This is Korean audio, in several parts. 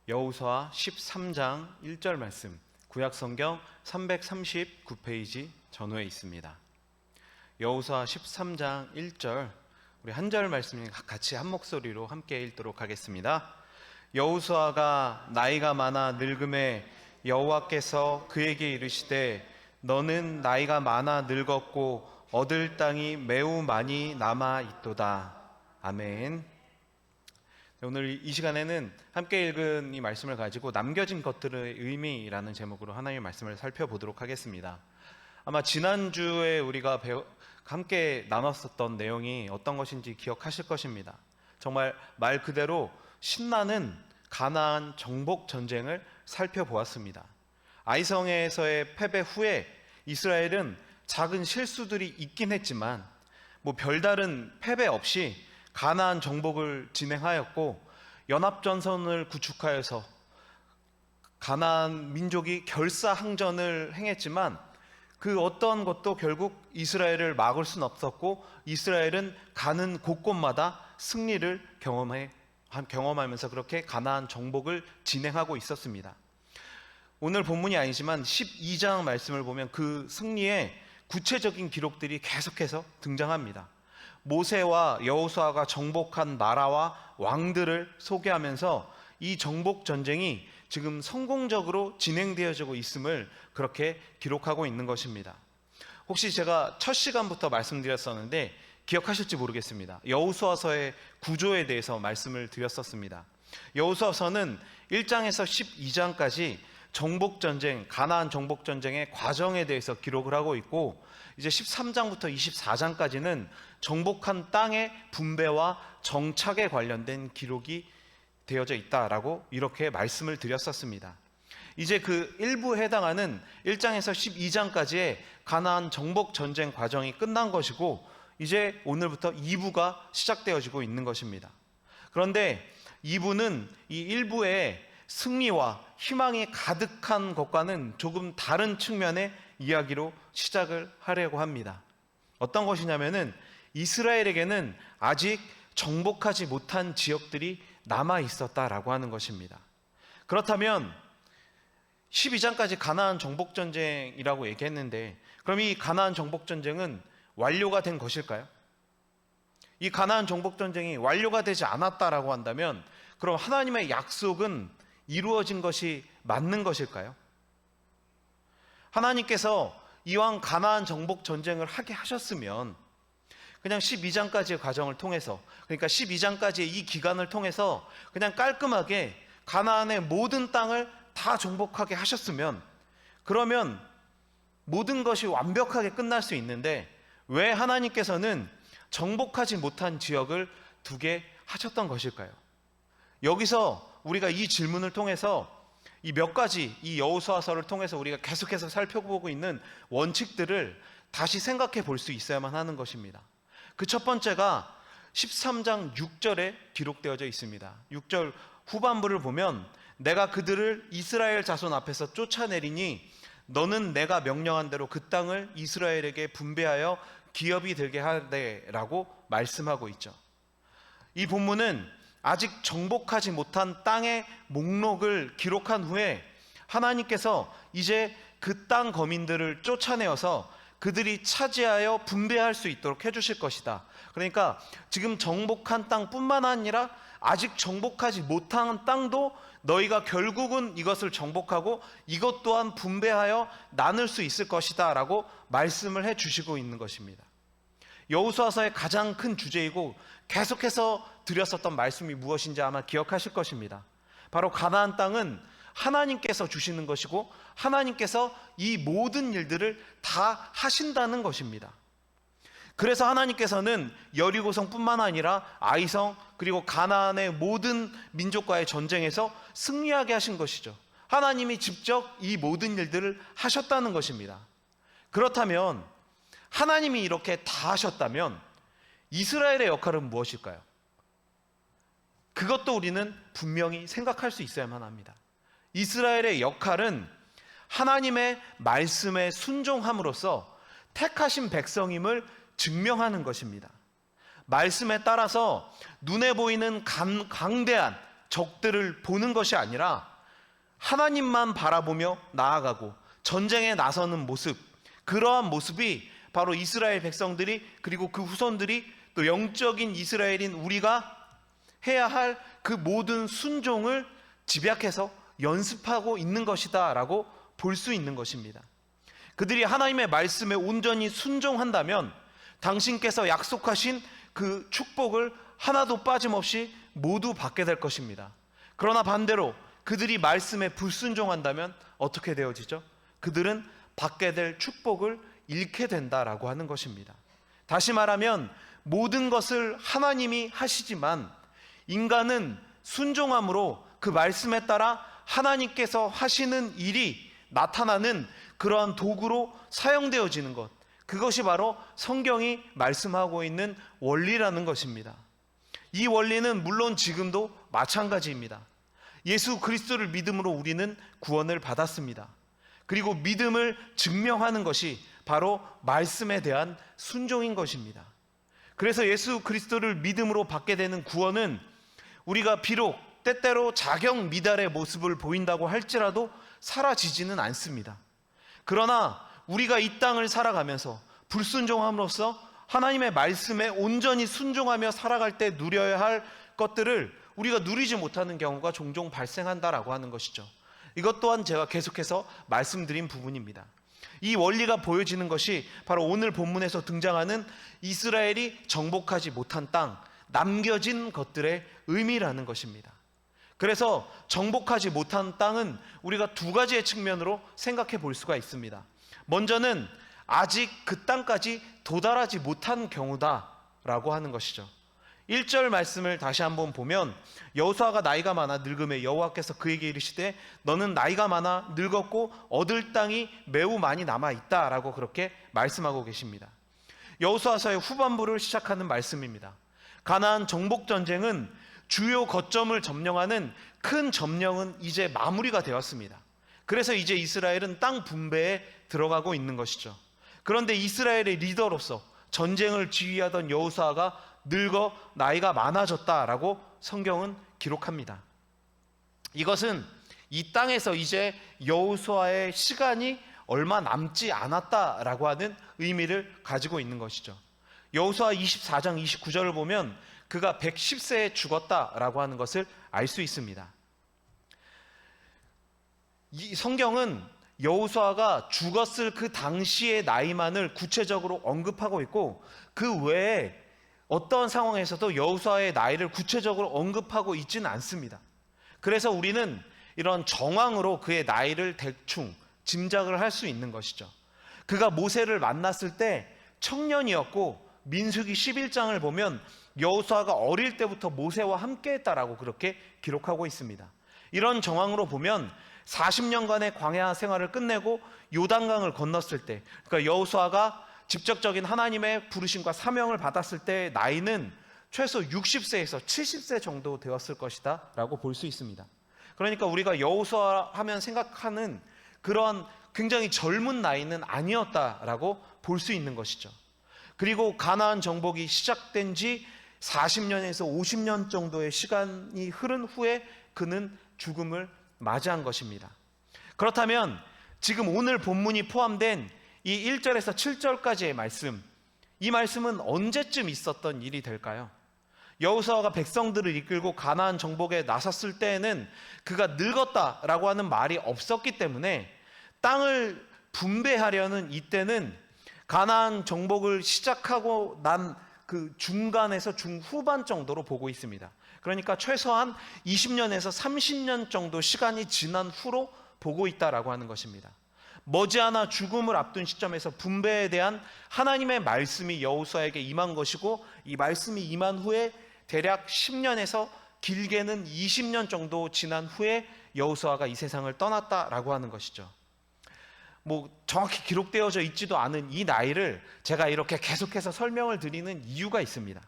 여호수아 13장 1절 말씀, 구약성경 339페이지 전후에 있습니다. 여호수아 13장 1절, 우리 한 절 말씀 같이 한 목소리로 함께 읽도록 하겠습니다. 여호수아가 나이가 많아 늙음에 여호와께서 그에게 이르시되 너는 나이가 많아 늙었고 얻을 땅이 매우 많이 남아 있도다. 아멘. 오늘 이 시간에는 함께 읽은 이 말씀을 가지고 남겨진 것들의 의미라는 제목으로 하나님의 말씀을 살펴보도록 하겠습니다. 아마 지난주에 우리가 함께 나눴었던 내용이 어떤 것인지 기억하실 것입니다. 정말 말 그대로 신나는 가나안 정복 전쟁을 살펴보았습니다. 아이성에서의 패배 후에 이스라엘은 작은 실수들이 있긴 했지만 별다른 패배 없이 가나안 정복을 진행하였고, 연합전선을 구축하여서 가나안 민족이 결사항전을 행했지만 그 어떤 것도 결국 이스라엘을 막을 수는 없었고, 이스라엘은 가는 곳곳마다 승리를 경험하면서 그렇게 가나안 정복을 진행하고 있었습니다. 오늘 본문이 아니지만 12장 말씀을 보면 그 승리의 구체적인 기록들이 계속해서 등장합니다. 모세와 여호수아가 정복한 나라와 왕들을 소개하면서 이 정복 전쟁이 지금 성공적으로 진행되어지고 있음을 그렇게 기록하고 있는 것입니다. 혹시 제가 첫 시간부터 말씀드렸었는데 기억하실지 모르겠습니다. 여호수아서의 구조에 대해서 말씀을 드렸었습니다. 여호수아서는 1장에서 12장까지 정복전쟁, 가나안 정복전쟁의 과정에 대해서 기록을 하고 있고, 이제 13장부터 24장까지는 정복한 땅의 분배와 정착에 관련된 기록이 되어져 있다라고 이렇게 말씀을 드렸었습니다. 이제 그 일부에 해당하는 1장에서 12장까지의 가나안 정복전쟁 과정이 끝난 것이고, 이제 오늘부터 2부가 시작되어지고 있는 것입니다. 그런데 2부는 이 1부의 승리와 희망이 가득한 것과는 조금 다른 측면의 이야기로 시작을 하려고 합니다. 어떤 것이냐면은 이스라엘에게는 아직 정복하지 못한 지역들이 남아 있었다라고 하는 것입니다. 그렇다면 12장까지 가나안 정복전쟁이라고 얘기했는데, 그럼 이 가나안 정복전쟁은 완료가 된 것일까요? 이 가나안 정복전쟁이 완료가 되지 않았다라고 한다면 그럼 하나님의 약속은 이루어진 것이 맞는 것일까요? 하나님께서 이왕 가나안 정복 전쟁을 하게 하셨으면 그냥 12장까지의 과정을 통해서, 그러니까 12장까지의 이 기간을 통해서 그냥 깔끔하게 가나안의 모든 땅을 다 정복하게 하셨으면, 그러면 모든 것이 완벽하게 끝날 수 있는데 왜 하나님께서는 정복하지 못한 지역을 두게 하셨던 것일까요? 여기서 우리가 이 질문을 통해서 이 몇 가지, 이 여호수아서를 통해서 우리가 계속해서 살펴보고 있는 원칙들을 다시 생각해 볼 수 있어야만 하는 것입니다. 그 첫 번째가 13장 6절에 기록되어져 있습니다. 6절 후반부를 보면 내가 그들을 이스라엘 자손 앞에서 쫓아내리니 너는 내가 명령한 대로 그 땅을 이스라엘에게 분배하여 기업이 되게 하되 라고 말씀하고 있죠. 이 본문은 아직 정복하지 못한 땅의 목록을 기록한 후에 하나님께서 이제 그 땅 거민들을 쫓아내어서 그들이 차지하여 분배할 수 있도록 해주실 것이다. 그러니까 지금 정복한 땅뿐만 아니라 아직 정복하지 못한 땅도 너희가 결국은 이것을 정복하고 이것 또한 분배하여 나눌 수 있을 것이다 라고 말씀을 해주시고 있는 것입니다. 여호수아서의 가장 큰 주제이고 계속해서 드렸었던 말씀이 무엇인지 아마 기억하실 것입니다. 바로 가나안 땅은 하나님께서 주시는 것이고 하나님께서 이 모든 일들을 다 하신다는 것입니다. 그래서 하나님께서는 여리고성뿐만 아니라 아이성 그리고 가나안의 모든 민족과의 전쟁에서 승리하게 하신 것이죠. 하나님이 직접 이 모든 일들을 하셨다는 것입니다. 그렇다면 하나님이 이렇게 다 하셨다면 이스라엘의 역할은 무엇일까요? 그것도 우리는 분명히 생각할 수 있어야만 합니다. 이스라엘의 역할은 하나님의 말씀에 순종함으로써 택하신 백성임을 증명하는 것입니다. 말씀에 따라서 눈에 보이는 강대한 적들을 보는 것이 아니라 하나님만 바라보며 나아가고 전쟁에 나서는 모습, 그러한 모습이 바로 이스라엘 백성들이, 그리고 그 후손들이, 또 영적인 이스라엘인 우리가 해야 할 그 모든 순종을 집약해서 연습하고 있는 것이다 라고 볼 수 있는 것입니다. 그들이 하나님의 말씀에 온전히 순종한다면 당신께서 약속하신 그 축복을 하나도 빠짐없이 모두 받게 될 것입니다. 그러나 반대로 그들이 말씀에 불순종한다면 어떻게 되어지죠? 그들은 받게 될 축복을 잃게 된다라고 하는 것입니다. 다시 말하면 모든 것을 하나님이 하시지만 인간은 순종함으로 그 말씀에 따라 하나님께서 하시는 일이 나타나는 그러한 도구로 사용되어지는 것, 그것이 바로 성경이 말씀하고 있는 원리라는 것입니다. 이 원리는 물론 지금도 마찬가지입니다. 예수 그리스도를 믿음으로 우리는 구원을 받았습니다. 그리고 믿음을 증명하는 것이 바로 말씀에 대한 순종인 것입니다. 그래서 예수 그리스도를 믿음으로 받게 되는 구원은 우리가 비록 때때로 자격 미달의 모습을 보인다고 할지라도 사라지지는 않습니다. 그러나 우리가 이 땅을 살아가면서 불순종함으로써 하나님의 말씀에 온전히 순종하며 살아갈 때 누려야 할 것들을 우리가 누리지 못하는 경우가 종종 발생한다라고 하는 것이죠. 이것 또한 제가 계속해서 말씀드린 부분입니다. 이 원리가 보여지는 것이 바로 오늘 본문에서 등장하는 이스라엘이 정복하지 못한 땅, 남겨진 것들의 의미라는 것입니다. 그래서 정복하지 못한 땅은 우리가 두 가지의 측면으로 생각해 볼 수가 있습니다. 먼저는 아직 그 땅까지 도달하지 못한 경우다라고 하는 것이죠. 1절 말씀을 다시 한번 보면 여호수아가 나이가 많아 늙음에 여호와께서 그에게 이르시되 너는 나이가 많아 늙었고 얻을 땅이 매우 많이 남아있다 라고 그렇게 말씀하고 계십니다. 여호수아서의 후반부를 시작하는 말씀입니다. 가나안 정복 전쟁은 주요 거점을 점령하는 큰 점령은 이제 마무리가 되었습니다. 그래서 이제 이스라엘은 땅 분배에 들어가고 있는 것이죠. 그런데 이스라엘의 리더로서 전쟁을 지휘하던 여호수아가 늙어 나이가 많아졌다라고 성경은 기록합니다. 이것은 이 땅에서 이제 여호수아의 시간이 얼마 남지 않았다라고 하는 의미를 가지고 있는 것이죠. 여호수아 24장 29절을 보면 그가 110세에 죽었다라고 하는 것을 알 수 있습니다. 이 성경은 여호수아가 죽었을 그 당시의 나이만을 구체적으로 언급하고 있고 그 외에 어떤 상황에서도 여호수아의 나이를 구체적으로 언급하고 있지는 않습니다. 그래서 우리는 이런 정황으로 그의 나이를 대충 짐작을 할 수 있는 것이죠. 그가 모세를 만났을 때 청년이었고 민수기 11장을 보면 여호수아가 어릴 때부터 모세와 함께했다라고 그렇게 기록하고 있습니다. 이런 정황으로 보면 40년간의 광야 생활을 끝내고 요단강을 건넜을 때, 그러니까 여호수아가 직접적인 하나님의 부르심과 사명을 받았을 때 나이는 최소 60세에서 70세 정도 되었을 것이다 라고 볼 수 있습니다. 그러니까 우리가 여호수아 하면 생각하는 그런 굉장히 젊은 나이는 아니었다라고 볼 수 있는 것이죠. 그리고 가나안 정복이 시작된 지 40년에서 50년 정도의 시간이 흐른 후에 그는 죽음을 맞이한 것입니다. 그렇다면 지금 오늘 본문이 포함된 이 1절에서 7절까지의 말씀, 이 말씀은 언제쯤 있었던 일이 될까요? 여호수아가 백성들을 이끌고 가나안 정복에 나섰을 때에는 그가 늙었다라고 하는 말이 없었기 때문에 땅을 분배하려는 이때는 가나안 정복을 시작하고 난 그 중간에서 중후반 정도로 보고 있습니다. 그러니까 최소한 20년에서 30년 정도 시간이 지난 후로 보고 있다라고 하는 것입니다. 머지않아 죽음을 앞둔 시점에서 분배에 대한 하나님의 말씀이 여호수아에게 임한 것이고 이 말씀이 임한 후에 대략 10년에서 길게는 20년 정도 지난 후에 여호수아가 이 세상을 떠났다라고 하는 것이죠. 정확히 기록되어져 있지도 않은 이 나이를 제가 이렇게 계속해서 설명을 드리는 이유가 있습니다.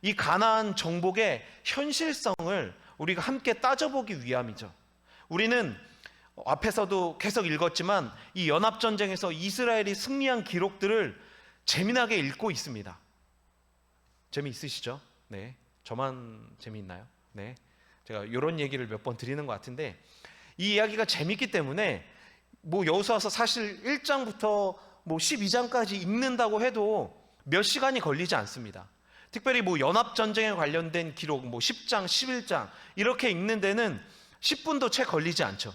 이 가나안 정복의 현실성을 우리가 함께 따져보기 위함이죠. 우리는 앞에서도 계속 읽었지만 이 연합전쟁에서 이스라엘이 승리한 기록들을 재미나게 읽고 있습니다. 재미있으시죠? 네. 저만 재미있나요? 네. 제가 이런 얘기를 몇 번 드리는 것 같은데, 이 이야기가 재밌기 때문에 뭐 여호수아서 사실 1장부터 뭐 12장까지 읽는다고 해도 몇 시간이 걸리지 않습니다. 특별히 뭐 연합전쟁에 관련된 기록 뭐 10장, 11장 이렇게 읽는 데는 10분도 채 걸리지 않죠.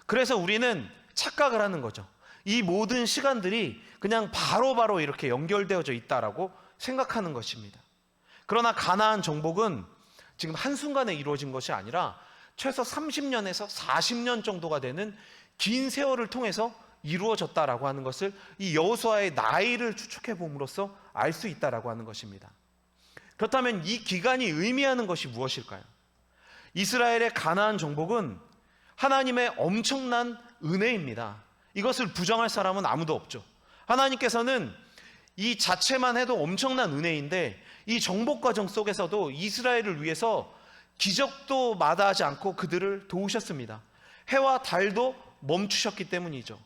그래서 우리는 착각을 하는 거죠. 이 모든 시간들이 그냥 바로바로 이렇게 연결되어져 있다라고 생각하는 것입니다. 그러나 가나안 정복은 지금 한순간에 이루어진 것이 아니라 최소 30년에서 40년 정도가 되는 긴 세월을 통해서 이루어졌다라고 하는 것을 이 여호수아의 나이를 추측해 봄으로써 알 수 있다라고 하는 것입니다. 그렇다면 이 기간이 의미하는 것이 무엇일까요? 이스라엘의 가나안 정복은 하나님의 엄청난 은혜입니다. 이것을 부정할 사람은 아무도 없죠. 하나님께서는 이 자체만 해도 엄청난 은혜인데 이 정복 과정 속에서도 이스라엘을 위해서 기적도 마다하지 않고 그들을 도우셨습니다. 해와 달도 멈추셨기 때문이죠.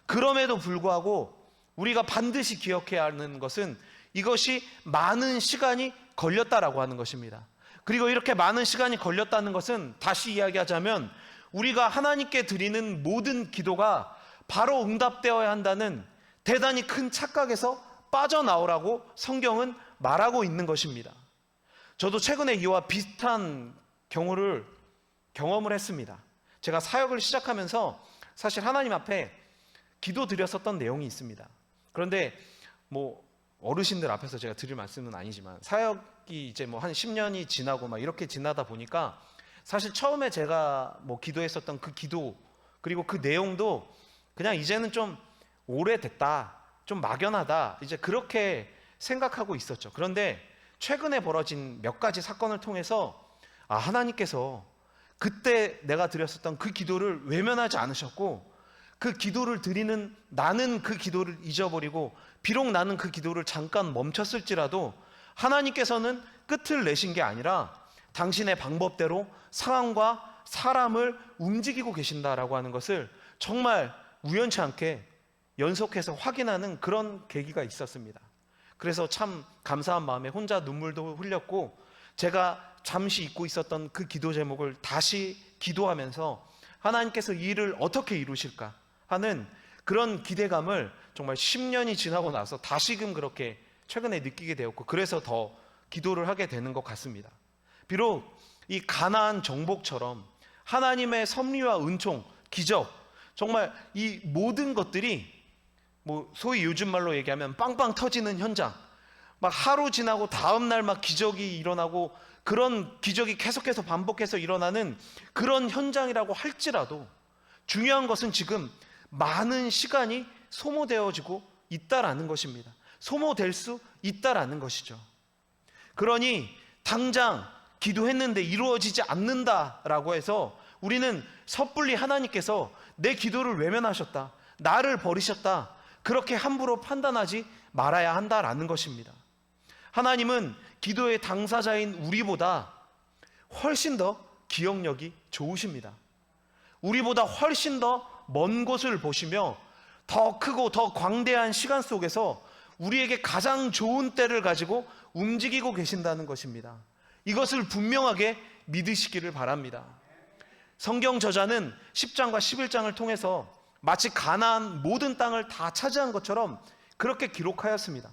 그럼에도 불구하고 우리가 반드시 기억해야 하는 것은 이것이 많은 시간이 걸렸다라고 하는 것입니다. 그리고 이렇게 많은 시간이 걸렸다는 것은 다시 이야기하자면 우리가 하나님께 드리는 모든 기도가 바로 응답되어야 한다는 대단히 큰 착각에서 빠져나오라고 성경은 말하고 있는 것입니다. 저도 최근에 이와 비슷한 경험을 했습니다. 제가 사역을 시작하면서 사실 하나님 앞에 기도드렸었던 내용이 있습니다. 그런데 뭐 어르신들 앞에서 제가 드릴 말씀은 아니지만 사역이 이제 뭐 한 10년이 지나고 막 이렇게 지나다 보니까 사실 처음에 제가 뭐 기도했었던 그 기도 그리고 그 내용도 그냥 이제는 좀 오래됐다, 좀 막연하다, 이제 그렇게 생각하고 있었죠. 그런데 최근에 벌어진 몇 가지 사건을 통해서 하나님께서 그때 내가 드렸었던 그 기도를 외면하지 않으셨고 그 기도를 드리는 나는 그 기도를 잊어버리고 비록 나는 그 기도를 잠깐 멈췄을지라도 하나님께서는 끝을 내신 게 아니라 당신의 방법대로 상황과 사람을 움직이고 계신다라고 하는 것을 정말 우연치 않게 연속해서 확인하는 그런 계기가 있었습니다. 그래서 참 감사한 마음에 혼자 눈물도 흘렸고 제가 잠시 잊고 있었던 그 기도 제목을 다시 기도하면서 하나님께서 이 일을 어떻게 이루실까 하는 그런 기대감을 정말 10년이 지나고 나서 다시금 그렇게 최근에 느끼게 되었고 그래서 더 기도를 하게 되는 것 같습니다. 비록 이 가나안 정복처럼 하나님의 섭리와 은총, 기적, 정말 이 모든 것들이 뭐 소위 요즘 말로 얘기하면 빵빵 터지는 현장, 막 하루 지나고 다음 날 막 기적이 일어나고 그런 기적이 계속해서 반복해서 일어나는 그런 현장이라고 할지라도 중요한 것은 지금 많은 시간이 소모되어지고 있다라는 것입니다. 소모될 수 있다라는 것이죠. 그러니 당장 기도했는데 이루어지지 않는다라고 해서 우리는 섣불리 하나님께서 내 기도를 외면하셨다, 나를 버리셨다, 그렇게 함부로 판단하지 말아야 한다라는 것입니다. 하나님은 기도의 당사자인 우리보다 훨씬 더 기억력이 좋으십니다. 우리보다 훨씬 더 먼 곳을 보시며 더 크고 더 광대한 시간 속에서 우리에게 가장 좋은 때를 가지고 움직이고 계신다는 것입니다. 이것을 분명하게 믿으시기를 바랍니다. 성경 저자는 10장과 11장을 통해서 마치 가나안 모든 땅을 다 차지한 것처럼 그렇게 기록하였습니다.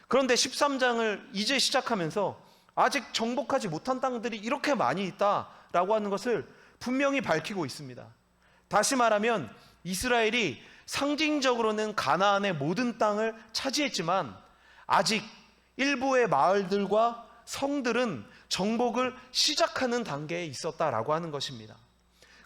그런데 13장을 이제 시작하면서 아직 정복하지 못한 땅들이 이렇게 많이 있다라고 하는 것을 분명히 밝히고 있습니다. 다시 말하면 이스라엘이 상징적으로는 가나안의 모든 땅을 차지했지만 아직 일부의 마을들과 성들은 정복을 시작하는 단계에 있었다라고 하는 것입니다.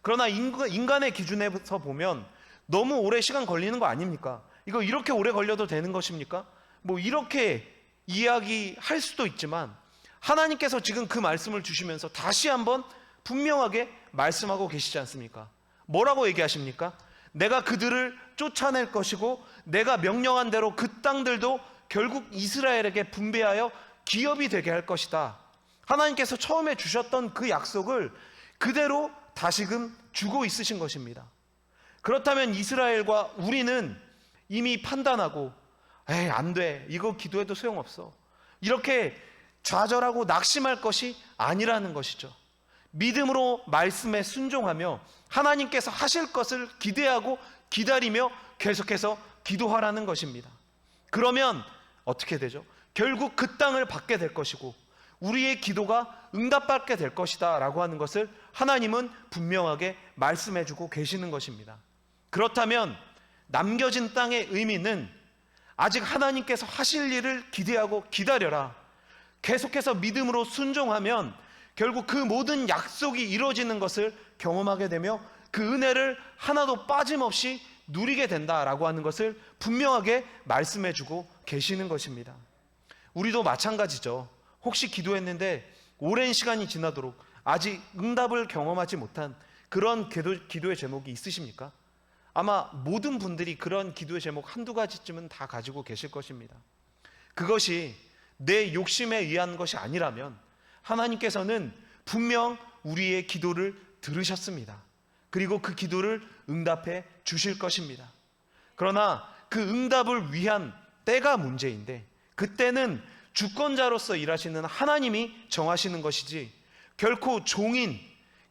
그러나 인간의 기준에서 보면 너무 오래 시간 걸리는 거 아닙니까? 이거 이렇게 오래 걸려도 되는 것입니까? 뭐 이렇게 이야기할 수도 있지만 하나님께서 지금 그 말씀을 주시면서 다시 한번 분명하게 말씀하고 계시지 않습니까? 뭐라고 얘기하십니까? 내가 그들을 쫓아낼 것이고 내가 명령한 대로 그 땅들도 결국 이스라엘에게 분배하여 기업이 되게 할 것이다. 하나님께서 처음에 주셨던 그 약속을 그대로 다시금 주고 있으신 것입니다. 그렇다면 이스라엘과 우리는 이미 판단하고 안 돼, 이거 기도해도 소용없어, 이렇게 좌절하고 낙심할 것이 아니라는 것이죠. 믿음으로 말씀에 순종하며 하나님께서 하실 것을 기대하고 기다리며 계속해서 기도하라는 것입니다. 그러면 어떻게 되죠? 결국 그 땅을 받게 될 것이고 우리의 기도가 응답받게 될 것이다 라고 하는 것을 하나님은 분명하게 말씀해 주고 계시는 것입니다. 그렇다면 남겨진 땅의 의미는 아직 하나님께서 하실 일을 기대하고 기다려라, 계속해서 믿음으로 순종하면 결국 그 모든 약속이 이루어지는 것을 경험하게 되며 그 은혜를 하나도 빠짐없이 누리게 된다라고 하는 것을 분명하게 말씀해 주고 계시는 것입니다. 우리도 마찬가지죠. 혹시 기도했는데 오랜 시간이 지나도록 아직 응답을 경험하지 못한 그런 기도의 제목이 있으십니까? 아마 모든 분들이 그런 기도의 제목 한두 가지쯤은 다 가지고 계실 것입니다. 그것이 내 욕심에 의한 것이 아니라면 하나님께서는 분명 우리의 기도를 들으셨습니다. 그리고 그 기도를 응답해 주실 것입니다. 그러나 그 응답을 위한 때가 문제인데, 그때는 주권자로서 일하시는 하나님이 정하시는 것이지 결코 종인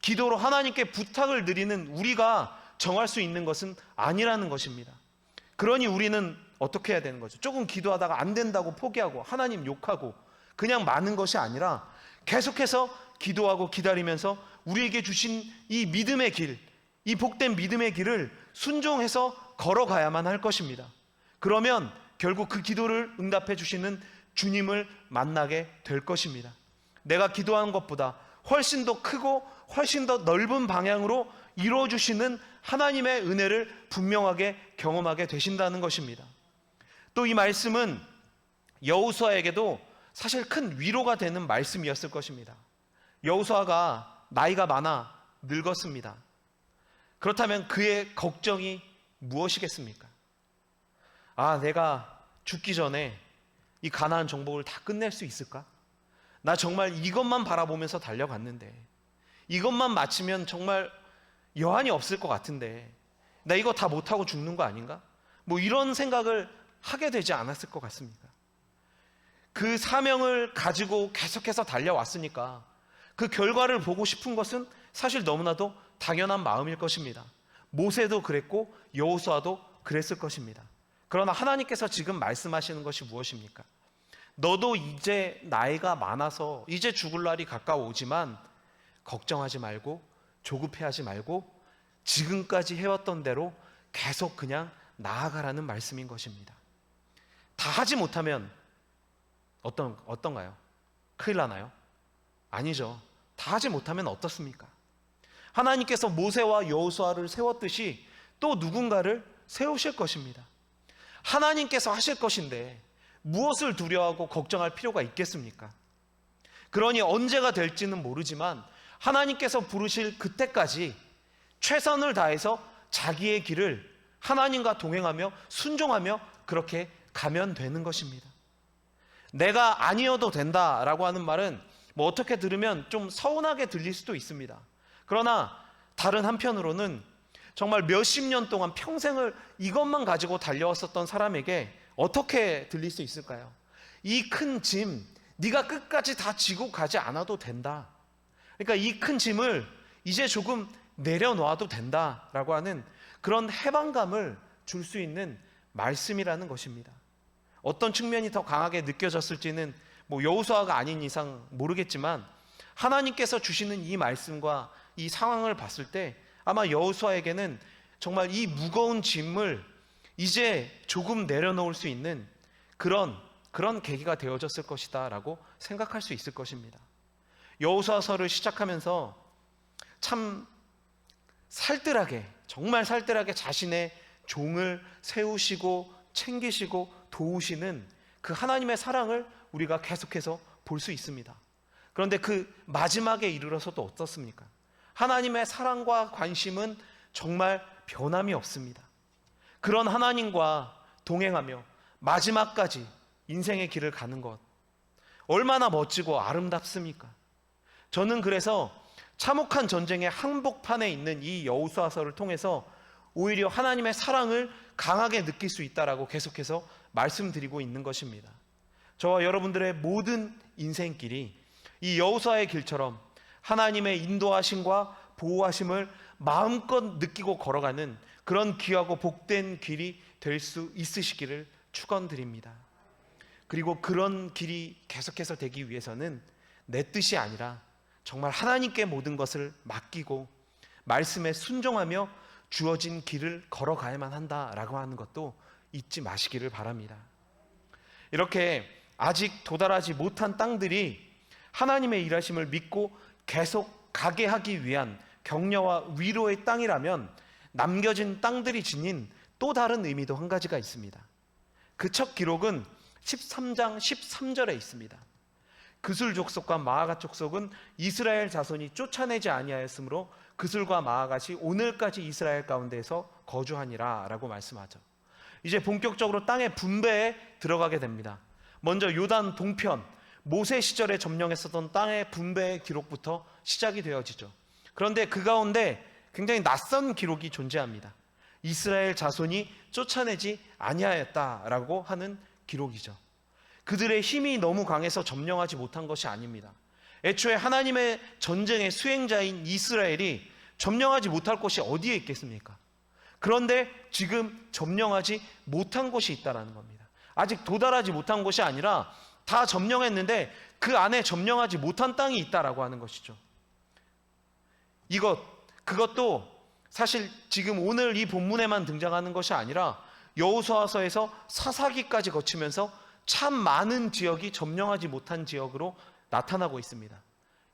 기도로 하나님께 부탁을 드리는 우리가 정할 수 있는 것은 아니라는 것입니다. 그러니 우리는 어떻게 해야 되는 거죠? 조금 기도하다가 안 된다고 포기하고 하나님 욕하고 그냥 마는 것이 아니라 계속해서 기도하고 기다리면서 우리에게 주신 이 믿음의 길, 이 복된 믿음의 길을 순종해서 걸어가야만 할 것입니다. 그러면 결국 그 기도를 응답해 주시는 주님을 만나게 될 것입니다. 내가 기도하는 것보다 훨씬 더 크고 훨씬 더 넓은 방향으로 이루어 주시는 하나님의 은혜를 분명하게 경험하게 되신다는 것입니다. 또 이 말씀은 여호수아에게도 사실 큰 위로가 되는 말씀이었을 것입니다. 여호수아가 나이가 많아 늙었습니다. 그렇다면 그의 걱정이 무엇이겠습니까? 내가 죽기 전에 이 가나안 정복을 다 끝낼 수 있을까? 나 정말 이것만 바라보면서 달려갔는데, 이것만 마치면 정말 여한이 없을 것 같은데 나 이거 다 못하고 죽는 거 아닌가? 이런 생각을 하게 되지 않았을 것 같습니까? 그 사명을 가지고 계속해서 달려왔으니까 그 결과를 보고 싶은 것은 사실 너무나도 당연한 마음일 것입니다. 모세도 그랬고 여호수아도 그랬을 것입니다. 그러나 하나님께서 지금 말씀하시는 것이 무엇입니까? 너도 이제 나이가 많아서 이제 죽을 날이 가까워오지만 걱정하지 말고 조급해하지 말고 지금까지 해왔던 대로 계속 그냥 나아가라는 말씀인 것입니다. 다 하지 못하면 어떤가요? 큰일 나나요? 아니죠. 다 하지 못하면 어떻습니까? 하나님께서 모세와 여호수아를 세웠듯이 또 누군가를 세우실 것입니다. 하나님께서 하실 것인데 무엇을 두려워하고 걱정할 필요가 있겠습니까? 그러니 언제가 될지는 모르지만 하나님께서 부르실 그때까지 최선을 다해서 자기의 길을 하나님과 동행하며 순종하며 그렇게 가면 되는 것입니다. 내가 아니어도 된다라고 하는 말은 어떻게 들으면 좀 서운하게 들릴 수도 있습니다. 그러나 다른 한편으로는 정말 몇십 년 동안 평생을 이것만 가지고 달려왔었던 사람에게 어떻게 들릴 수 있을까요? 이 큰 짐, 네가 끝까지 다 지고 가지 않아도 된다. 그러니까 이 큰 짐을 이제 조금 내려놓아도 된다라고 하는 그런 해방감을 줄 수 있는 말씀이라는 것입니다. 어떤 측면이 더 강하게 느껴졌을지는 여호수아가 아닌 이상 모르겠지만 하나님께서 주시는 이 말씀과 이 상황을 봤을 때 아마 여호수아에게는 정말 이 무거운 짐을 이제 조금 내려놓을 수 있는 그런 계기가 되어졌을 것이다 라고 생각할 수 있을 것입니다. 여호수아서를 시작하면서 참 살뜰하게, 정말 살뜰하게 자신의 종을 세우시고 챙기시고 도우시는 그 하나님의 사랑을 우리가 계속해서 볼 수 있습니다. 그런데 그 마지막에 이르러서도 어떻습니까? 하나님의 사랑과 관심은 정말 변함이 없습니다. 그런 하나님과 동행하며 마지막까지 인생의 길을 가는 것, 얼마나 멋지고 아름답습니까? 저는 그래서 참혹한 전쟁의 항복판에 있는 이 여호수아서를 통해서 오히려 하나님의 사랑을 강하게 느낄 수 있다라고 계속해서 말씀드리고 있는 것입니다. 저와 여러분들의 모든 인생길이 이 여호수아의 길처럼 하나님의 인도하심과 보호하심을 마음껏 느끼고 걸어가는 그런 귀하고 복된 길이 될 수 있으시기를 축원드립니다. 그리고 그런 길이 계속해서 되기 위해서는 내 뜻이 아니라 정말 하나님께 모든 것을 맡기고 말씀에 순종하며 주어진 길을 걸어가야만 한다라고 하는 것도 잊지 마시기를 바랍니다. 이렇게 아직 도달하지 못한 땅들이 하나님의 일하심을 믿고 계속 가게 하기 위한 격려와 위로의 땅이라면 남겨진 땅들이 지닌 또 다른 의미도 한 가지가 있습니다. 그 첫 기록은 13장 13절에 있습니다. 그술 족속과 마아가 족속은 이스라엘 자손이 쫓아내지 아니하였으므로 그술과 마아갓이 오늘까지 이스라엘 가운데에서 거주하니라 라고 말씀하죠. 이제 본격적으로 땅의 분배에 들어가게 됩니다. 먼저 요단 동편 모세 시절에 점령했었던 땅의 분배의 기록부터 시작이 되어지죠. 그런데 그 가운데 굉장히 낯선 기록이 존재합니다. 이스라엘 자손이 쫓아내지 아니하였다라고 하는 기록이죠. 그들의 힘이 너무 강해서 점령하지 못한 것이 아닙니다. 애초에 하나님의 전쟁의 수행자인 이스라엘이 점령하지 못할 곳이 어디에 있겠습니까? 그런데 지금 점령하지 못한 곳이 있다는 겁니다. 아직 도달하지 못한 곳이 아니라 다 점령했는데 그 안에 점령하지 못한 땅이 있다라고 하는 것이죠. 그것도 사실 지금 오늘 이 본문에만 등장하는 것이 아니라 여호수아서에서 사사기까지 거치면서 참 많은 지역이 점령하지 못한 지역으로 나타나고 있습니다.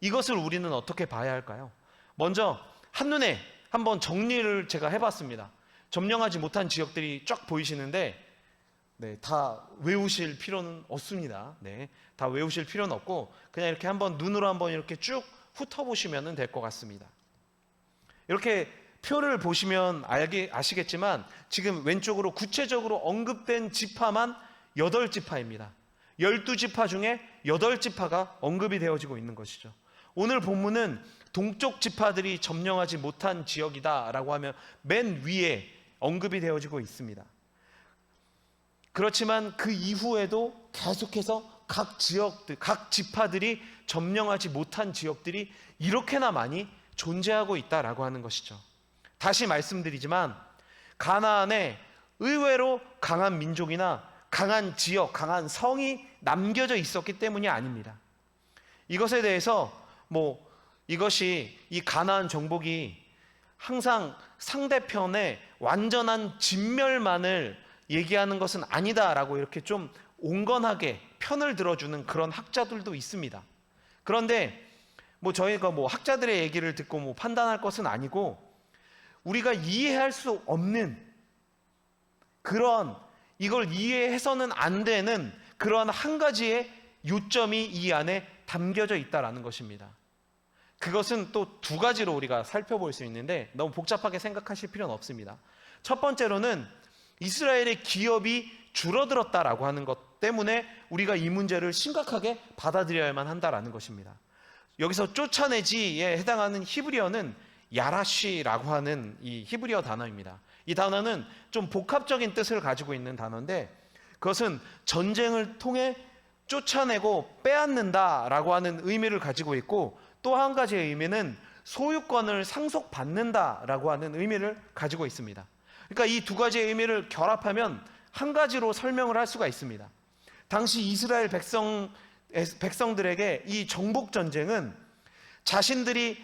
이것을 우리는 어떻게 봐야 할까요? 먼저 한눈에 한번 정리를 제가 해봤습니다. 점령하지 못한 지역들이 쫙 보이시는데 다 외우실 필요는 없습니다. 다 외우실 필요는 없고 그냥 이렇게 한번 눈으로 한번 이렇게 쭉 훑어보시면 될 것 같습니다. 이렇게 표를 보시면 아시겠지만 지금 왼쪽으로 구체적으로 언급된 지파만 8지파입니다. 12지파 중에 8지파가 언급이 되어지고 있는 것이죠. 오늘 본문은 동쪽 지파들이 점령하지 못한 지역이다라고 하면 맨 위에 언급이 되어지고 있습니다. 그렇지만 그 이후에도 계속해서 각 지역들, 각 지파들이 점령하지 못한 지역들이 이렇게나 많이 존재하고 있다라고 하는 것이죠. 다시 말씀드리지만 가나안에 의외로 강한 민족이나 강한 지역, 강한 성이 남겨져 있었기 때문이 아닙니다. 이것에 대해서 이것이 이 가나안 정복이 항상 상대편의 완전한 진멸만을 얘기하는 것은 아니다라고 이렇게 좀 온건하게 편을 들어주는 그런 학자들도 있습니다. 그런데 저희가 학자들의 얘기를 듣고 판단할 것은 아니고 우리가 이해할 수 없는 그런 이걸 이해해서는 안 되는 그런 한 가지의 요점이 이 안에 담겨져 있다라는 것입니다. 그것은 또 두 가지로 우리가 살펴볼 수 있는데 너무 복잡하게 생각하실 필요는 없습니다. 첫 번째로는 이스라엘의 기업이 줄어들었다라고 하는 것 때문에 우리가 이 문제를 심각하게 받아들여야만 한다라는 것입니다. 여기서 쫓아내지에 해당하는 히브리어는 야라쉬라고 하는 이 히브리어 단어입니다. 이 단어는 좀 복합적인 뜻을 가지고 있는 단어인데 그것은 전쟁을 통해 쫓아내고 빼앗는다라고 하는 의미를 가지고 있고 또 한 가지의 의미는 소유권을 상속받는다라고 하는 의미를 가지고 있습니다. 그러니까 이 두 가지의 의미를 결합하면 한 가지로 설명을 할 수가 있습니다. 당시 이스라엘 백성들에게 이 정복 전쟁은 자신들이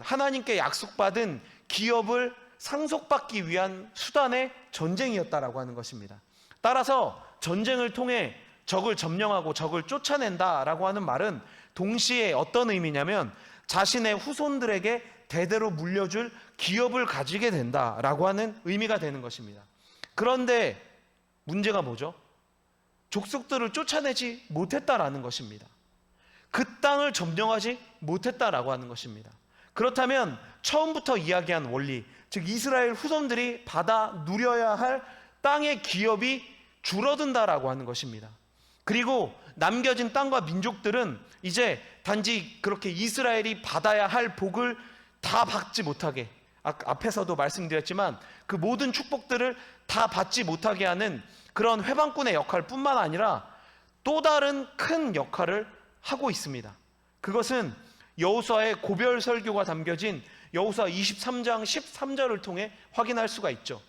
하나님께 약속받은 기업을 상속받기 위한 수단의 전쟁이었다라고 하는 것입니다. 따라서 전쟁을 통해 적을 점령하고 적을 쫓아낸다라고 하는 말은 동시에 어떤 의미냐면 자신의 후손들에게 대대로 물려줄 기업을 가지게 된다라고 하는 의미가 되는 것입니다. 그런데 문제가 뭐죠? 족속들을 쫓아내지 못했다라는 것입니다. 그 땅을 점령하지 못했다라고 하는 것입니다. 그렇다면 처음부터 이야기한 원리, 즉 이스라엘 후손들이 받아 누려야 할 땅의 기업이 줄어든다라고 하는 것입니다. 그리고 남겨진 땅과 민족들은 이제 단지 그렇게 이스라엘이 받아야 할 복을 다 받지 못하게, 앞에서도 말씀드렸지만 그 모든 축복들을 다 받지 못하게 하는 그런 회방꾼의 역할뿐만 아니라 또 다른 큰 역할을 하고 있습니다. 그것은 여호수아의 고별 설교가 담겨진 여호수아 23장 13절을 통해 확인할 수가 있죠.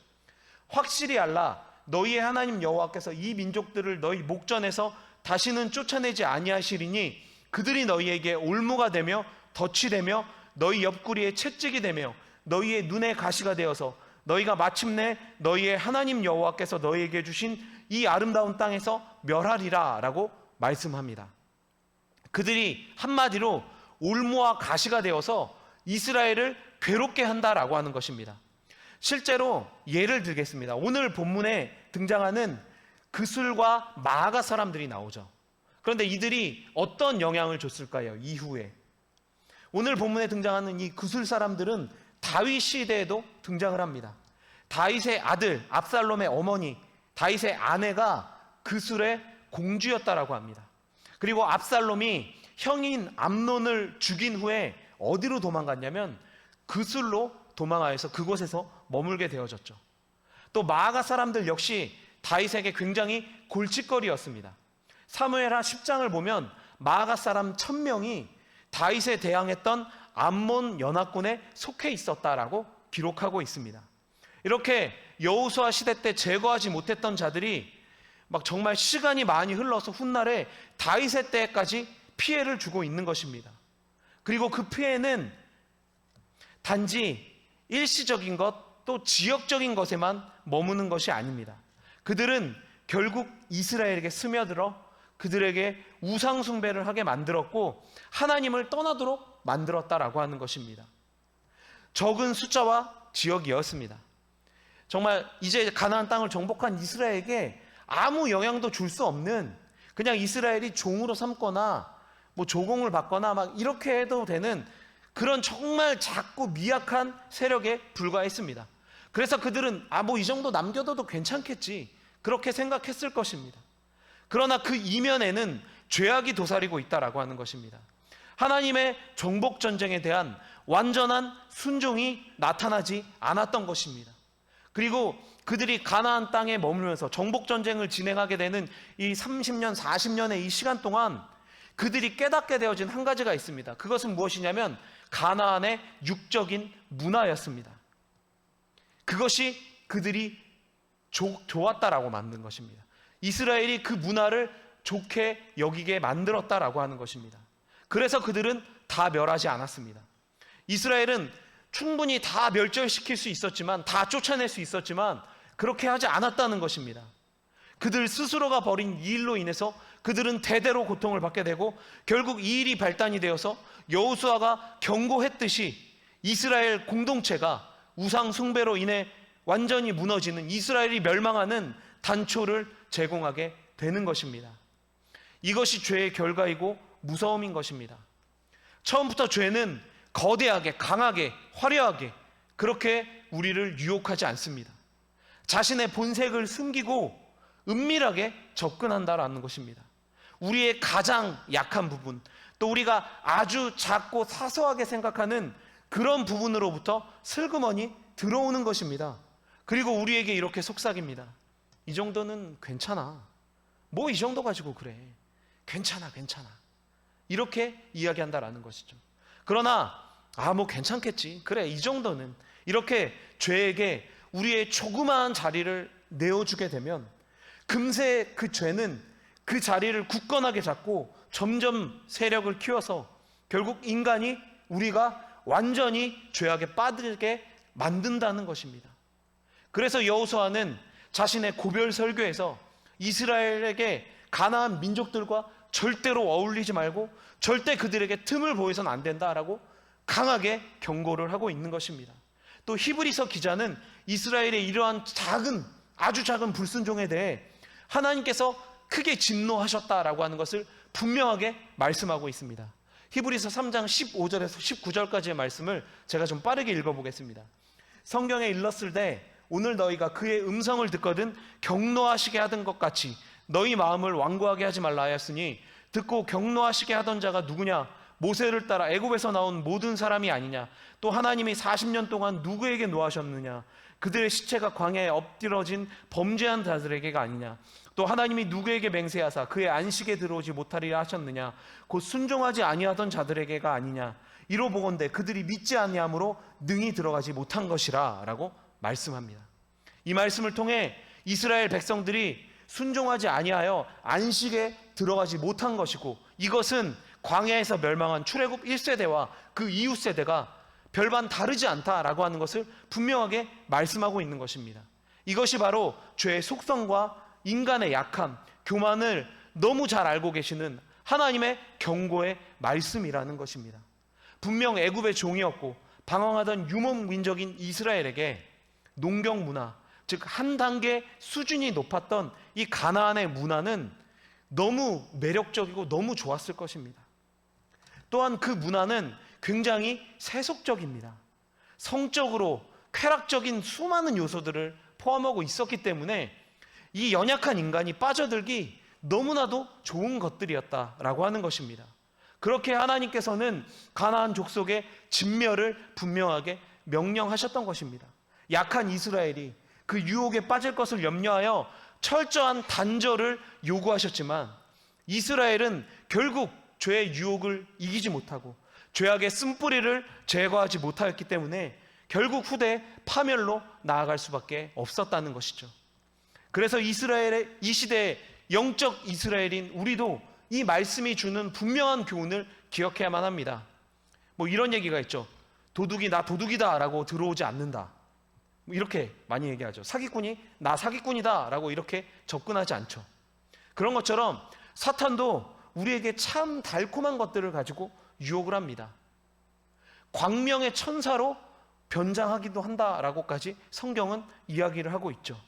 확실히 알라, 너희의 하나님 여호와께서 이 민족들을 너희 목전에서 다시는 쫓아내지 아니하시리니 그들이 너희에게 올무가 되며 덫이 되며 너희 옆구리에 채찍이 되며 너희의 눈에 가시가 되어서 너희가 마침내 너희의 하나님 여호와께서 너희에게 주신 이 아름다운 땅에서 멸하리라 라고 말씀합니다. 그들이 한마디로 올무와 가시가 되어서 이스라엘을 괴롭게 한다라고 하는 것입니다. 실제로 예를 들겠습니다. 오늘 본문에 등장하는 그술과 마아가 사람들이 나오죠. 그런데 이들이 어떤 영향을 줬을까요? 이후에 오늘 본문에 등장하는 이 그술 사람들은 다윗 시대에도 등장을 합니다. 다윗의 아들 압살롬의 어머니, 다윗의 아내가 그술의 공주였다라고 합니다. 그리고 압살롬이 형인 암논을 죽인 후에 어디로 도망갔냐면 그술로 도망하여서 그곳에서 머물게 되어졌죠. 또 마아가 사람들 역시 다윗에게 굉장히 골칫거리였습니다. 사무엘하 10장을 보면 마아가 사람 1000명이 다윗에 대항했던 암몬 연합군에 속해 있었다라고 기록하고 있습니다. 이렇게 여호수아 시대 때 제거하지 못했던 자들이 막 정말 시간이 많이 흘러서 훗날에 다윗의 때까지 피해를 주고 있는 것입니다. 그리고 그 피해는 단지 일시적인 것, 또 지역적인 것에만 머무는 것이 아닙니다. 그들은 결국 이스라엘에게 스며들어 그들에게 우상 숭배를 하게 만들었고 하나님을 떠나도록 만들었다라고 하는 것입니다. 적은 숫자와 지역이었습니다. 정말 이제 가나안 땅을 정복한 이스라엘에게 아무 영향도 줄 수 없는, 그냥 이스라엘이 종으로 삼거나 뭐 조공을 받거나 막 이렇게 해도 되는 그런 정말 작고 미약한 세력에 불과했습니다. 그래서 그들은 뭐 이 정도 남겨둬도 괜찮겠지, 그렇게 생각했을 것입니다. 그러나 그 이면에는 죄악이 도사리고 있다라고 하는 것입니다. 하나님의 정복 전쟁에 대한 완전한 순종이 나타나지 않았던 것입니다. 그리고 그들이 가나안 땅에 머물면서 정복 전쟁을 진행하게 되는 이 30년, 40년의 이 시간 동안 그들이 깨닫게 되어진 한 가지가 있습니다. 그것은 무엇이냐면 가나안의 육적인 문화였습니다. 그것이 그들이 좋았다라고 만든 것입니다. 이스라엘이 그 문화를 좋게 여기게 만들었다라고 하는 것입니다. 그래서 그들은 다 멸하지 않았습니다. 이스라엘은 충분히 다 멸절시킬 수 있었지만, 다 쫓아낼 수 있었지만 그렇게 하지 않았다는 것입니다. 그들 스스로가 벌인 이 일로 인해서 그들은 대대로 고통을 받게 되고 결국 이 일이 발단이 되어서 여호수아가 경고했듯이 이스라엘 공동체가 우상 숭배로 인해 완전히 무너지는, 이스라엘이 멸망하는 단초를 제공하게 되는 것입니다. 이것이 죄의 결과이고 무서움인 것입니다. 처음부터 죄는 거대하게, 강하게, 화려하게 그렇게 우리를 유혹하지 않습니다. 자신의 본색을 숨기고 은밀하게 접근한다라는 것입니다. 우리의 가장 약한 부분, 또 우리가 아주 작고 사소하게 생각하는 그런 부분으로부터 슬그머니 들어오는 것입니다. 그리고 우리에게 이렇게 속삭입니다. 이 정도는 괜찮아. 뭐 이 정도 가지고 그래. 괜찮아. 이렇게 이야기한다라는 것이죠. 그러나 뭐 괜찮겠지. 그래, 이 정도는. 이렇게 죄에게 우리의 조그마한 자리를 내어주게 되면 금세 그 죄는 그 자리를 굳건하게 잡고 점점 세력을 키워서 결국 인간이, 우리가 완전히 죄악에 빠지게 만든다는 것입니다. 그래서 여호수아는 자신의 고별 설교에서 이스라엘에게 가나안 민족들과 절대로 어울리지 말고 절대 그들에게 틈을 보여서는 안 된다라고 강하게 경고를 하고 있는 것입니다. 또 히브리서 기자는 이스라엘의 이러한 아주 작은 불순종에 대해 하나님께서 크게 진노하셨다라고 하는 것을 분명하게 말씀하고 있습니다. 히브리서 3장 15절에서 19절까지의 말씀을 제가 좀 빠르게 읽어보겠습니다. 성경에 일렀을 때 오늘 너희가 그의 음성을 듣거든 경노하시게 하던 것 같이 너희 마음을 완고하게 하지 말라 하였으니 듣고 경노하시게 하던 자가 누구냐? 모세를 따라 애굽에서 나온 모든 사람이 아니냐? 또 하나님이 40년 동안 누구에게 노하셨느냐? 그들의 시체가 광야에 엎드러진 범죄한 자들에게가 아니냐? 또 하나님이 누구에게 맹세하사 그의 안식에 들어오지 못하리라 하셨느냐? 곧 순종하지 아니하던 자들에게가 아니냐? 이로 보건대 그들이 믿지 아니함으로 능히 들어가지 못한 것이라 라고 말씀합니다. 이 말씀을 통해 이스라엘 백성들이 순종하지 아니하여 안식에 들어가지 못한 것이고, 이것은 광야에서 멸망한 출애굽 1세대와 그 이후 세대가 별반 다르지 않다라고 하는 것을 분명하게 말씀하고 있는 것입니다. 이것이 바로 죄의 속성과 인간의 약함, 교만을 너무 잘 알고 계시는 하나님의 경고의 말씀이라는 것입니다. 분명 애굽의 종이었고 방황하던 유목민족인 이스라엘에게 농경 문화, 즉 한 단계 수준이 높았던 이 가나안의 문화는 너무 매력적이고 너무 좋았을 것입니다. 또한 그 문화는 굉장히 세속적입니다. 성적으로 쾌락적인 수많은 요소들을 포함하고 있었기 때문에 이 연약한 인간이 빠져들기 너무나도 좋은 것들이었다라고 하는 것입니다. 그렇게 하나님께서는 가나안 족속의 진멸을 분명하게 명령하셨던 것입니다. 약한 이스라엘이 그 유혹에 빠질 것을 염려하여 철저한 단절을 요구하셨지만, 이스라엘은 결국 죄의 유혹을 이기지 못하고 죄악의 쓴뿌리를 제거하지 못하였기 때문에 결국 후대 파멸로 나아갈 수밖에 없었다는 것이죠. 그래서 이스라엘의 이 시대의 영적 이스라엘인 우리도 이 말씀이 주는 분명한 교훈을 기억해야만 합니다. 뭐 이런 얘기가 있죠. 도둑이 나 도둑이다 라고 들어오지 않는다, 이렇게 많이 얘기하죠. 사기꾼이 나 사기꾼이다 라고 이렇게 접근하지 않죠. 그런 것처럼 사탄도 우리에게 참 달콤한 것들을 가지고 유혹을 합니다. 광명의 천사로 변장하기도 한다라고까지 성경은 이야기를 하고 있죠.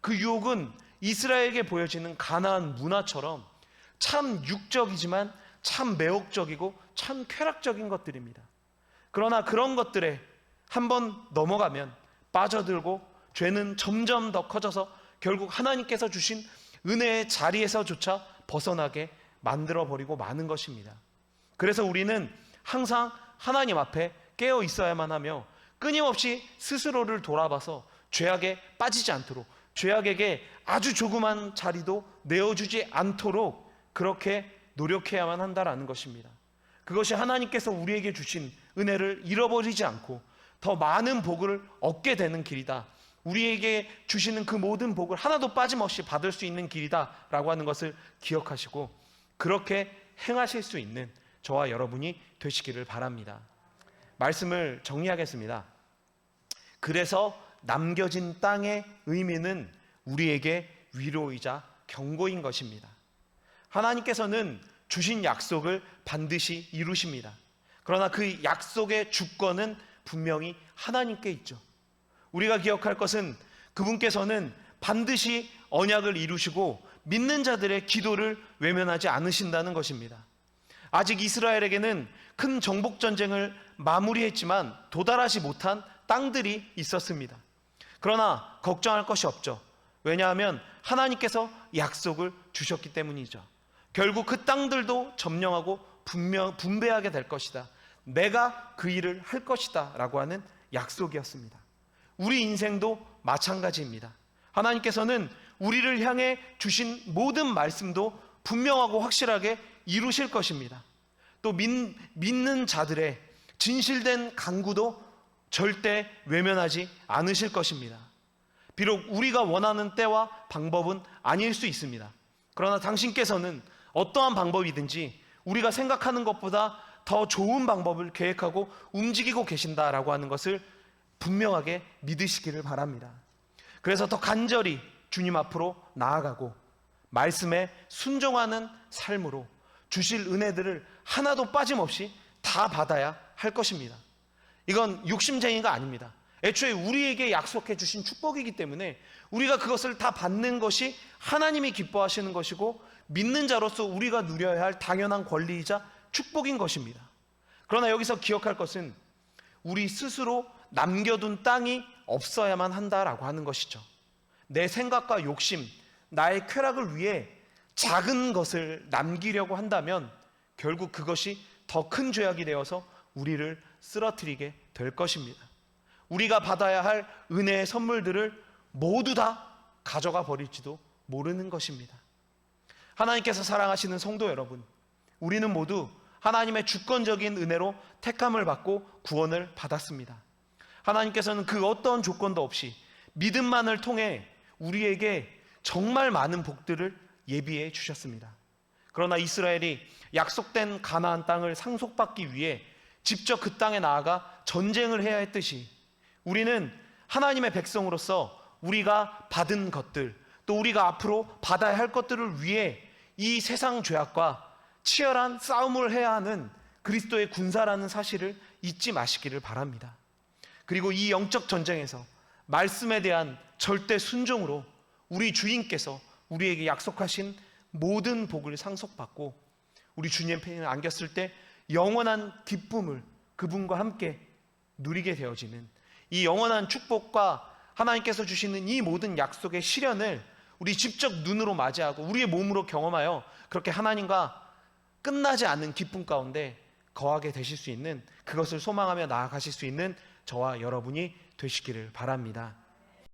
그 유혹은 이스라엘에게 보여지는 가나안 문화처럼 참 육적이지만 참 매혹적이고 참 쾌락적인 것들입니다. 그러나 그런 것들에 한번 넘어가면 빠져들고 죄는 점점 더 커져서 결국 하나님께서 주신 은혜의 자리에서조차 벗어나게 만들어버리고 마는 것입니다. 그래서 우리는 항상 하나님 앞에 깨어 있어야만 하며 끊임없이 스스로를 돌아봐서 죄악에 빠지지 않도록, 죄악에게 아주 조그만 자리도 내어주지 않도록 그렇게 노력해야만 한다라는 것입니다. 그것이 하나님께서 우리에게 주신 은혜를 잃어버리지 않고 더 많은 복을 얻게 되는 길이다, 우리에게 주시는 그 모든 복을 하나도 빠짐없이 받을 수 있는 길이다 라고 하는 것을 기억하시고 그렇게 행하실 수 있는 저와 여러분이 되시기를 바랍니다. 말씀을 정리하겠습니다. 그래서 남겨진 땅의 의미는 우리에게 위로이자 경고인 것입니다. 하나님께서는 주신 약속을 반드시 이루십니다. 그러나 그 약속의 주권은 분명히 하나님께 있죠. 우리가 기억할 것은 그분께서는 반드시 언약을 이루시고 믿는 자들의 기도를 외면하지 않으신다는 것입니다. 아직 이스라엘에게는 큰 정복 전쟁을 마무리했지만 도달하지 못한 땅들이 있었습니다. 그러나 걱정할 것이 없죠. 왜냐하면 하나님께서 약속을 주셨기 때문이죠. 결국 그 땅들도 점령하고 분배하게 될 것이다, 내가 그 일을 할 것이다 라고 하는 약속이었습니다. 우리 인생도 마찬가지입니다. 하나님께서는 우리를 향해 주신 모든 말씀도 분명하고 확실하게 이루실 것입니다. 또 믿는 자들의 진실된 간구도 절대 외면하지 않으실 것입니다. 비록 우리가 원하는 때와 방법은 아닐 수 있습니다. 그러나 당신께서는 어떠한 방법이든지 우리가 생각하는 것보다 더 좋은 방법을 계획하고 움직이고 계신다라고 하는 것을 분명하게 믿으시기를 바랍니다. 그래서 더 간절히 주님 앞으로 나아가고 말씀에 순종하는 삶으로 주실 은혜들을 하나도 빠짐없이 다 받아야 할 것입니다. 이건 욕심쟁이가 아닙니다. 애초에 우리에게 약속해 주신 축복이기 때문에 우리가 그것을 다 받는 것이 하나님이 기뻐하시는 것이고 믿는 자로서 우리가 누려야 할 당연한 권리이자 축복인 것입니다. 그러나 여기서 기억할 것은 우리 스스로 남겨둔 땅이 없어야만 한다라고 하는 것이죠. 내 생각과 욕심, 나의 쾌락을 위해 작은 것을 남기려고 한다면 결국 그것이 더 큰 죄악이 되어서 우리를 쓰러뜨리게 될 것입니다. 우리가 받아야 할 은혜의 선물들을 모두 다 가져가 버릴지도 모르는 것입니다. 하나님께서 사랑하시는 성도 여러분, 우리는 모두 하나님의 주권적인 은혜로 택함을 받고 구원을 받았습니다. 하나님께서는 그 어떤 조건도 없이 믿음만을 통해 우리에게 정말 많은 복들을 예비해 주셨습니다. 그러나 이스라엘이 약속된 가나안 땅을 상속받기 위해 직접 그 땅에 나아가 전쟁을 해야 했듯이 우리는 하나님의 백성으로서 우리가 받은 것들, 또 우리가 앞으로 받아야 할 것들을 위해 이 세상 죄악과 치열한 싸움을 해야 하는 그리스도의 군사라는 사실을 잊지 마시기를 바랍니다. 그리고 이 영적 전쟁에서 말씀에 대한 절대 순종으로 우리 주인께서 우리에게 약속하신 모든 복을 상속받고 우리 주님 편에 안겼을 때 영원한 기쁨을 그분과 함께 누리게 되어지는 이 영원한 축복과 하나님께서 주시는 이 모든 약속의 실현을 우리 직접 눈으로 맞이하고 우리의 몸으로 경험하여 그렇게 하나님과 끝나지 않는 기쁨 가운데 거하게 되실 수 있는, 그것을 소망하며 나아가실 수 있는 저와 여러분이 되시기를 바랍니다.